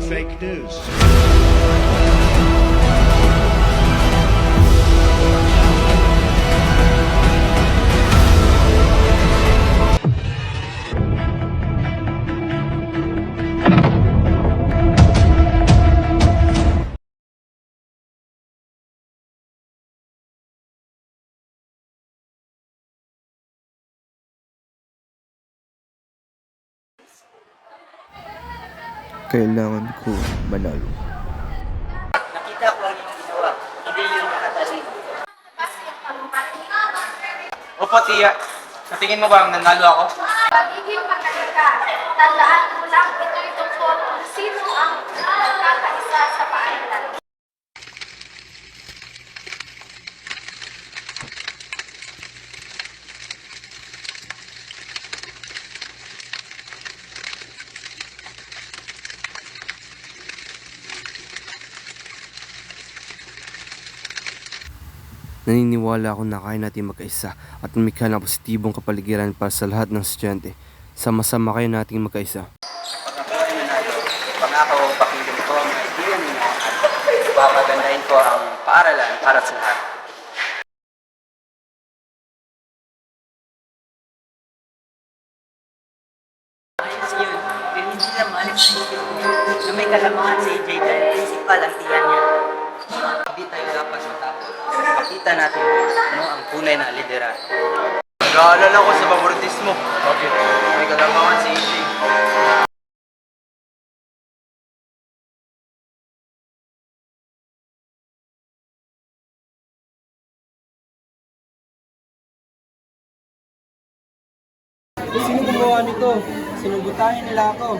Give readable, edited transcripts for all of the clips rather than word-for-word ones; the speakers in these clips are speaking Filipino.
fake news. Kailangan ko manalo. Nakita ko ang iyong ginawa, hindi yun nakatalino. Opo, tiya. Sa tingin mo ba nanalo ako? Pagiging magaling ka, tandaan mo lang ito'y tungkol kung sino ang nagkakaisa sa paaralan. Naniniwala ako na kaya natin magkaisa at lumikha ng positibong kapaligiran para sa lahat ng estudyante. Sama-sama kayo nating magkaisa. Pag ako ay nanalo, pangako pakinggan ko ang idea ninyo at papagandahin ko ang paaralan para sa lahat. Ayos yun, pero hindi naman na may kalamangan si AJ dahil principal ang tiyan niya. Hindi tayo dapat matapos. Pakita natin ano ang tunay na lideran. Nag-aalala ko sa favoritismo. Bakit? May kalamangan si AJ. Sino gumawa nito? Sinugutahin nila ako.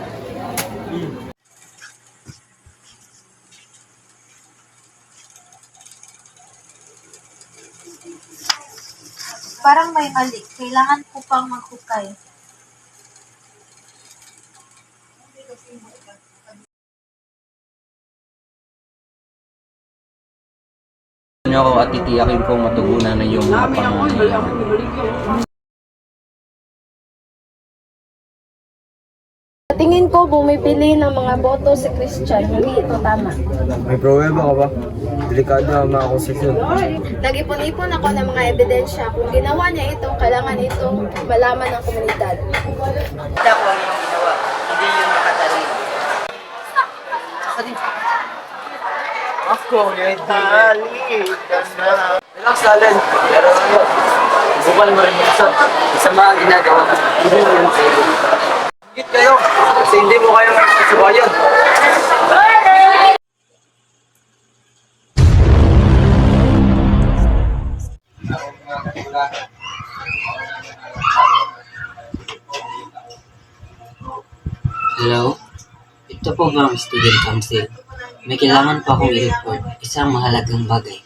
Parang may mali. Kailangan ko pang maghukay. Niyo ako at titiyakin kong matugunan na yung mga pangangailangan. Sa tingin ko, bumibili ng mga boto si Christian. Hindi ito tama. May problema ka ba? Delikado ang mga akusasyon. Nag-ipon-ipon ako ng mga ebidensya. Kung ginawa niya ito, kailangan itong malaman ng komunidad. Nakita ko ang iyong ginawa, hindi yun nakatalino. Ako, tali ka na. Relax, Allen. Pero ano, bukal mo rin minsan. Sa mga ginagawa mo, hindi yun sa'yo. Higit kayo, kasi hindi mo kayo makikisubayan. Hello? Ito po, ma'am, student council. May kailangan pa akong i-report. Isang mahalagang bagay.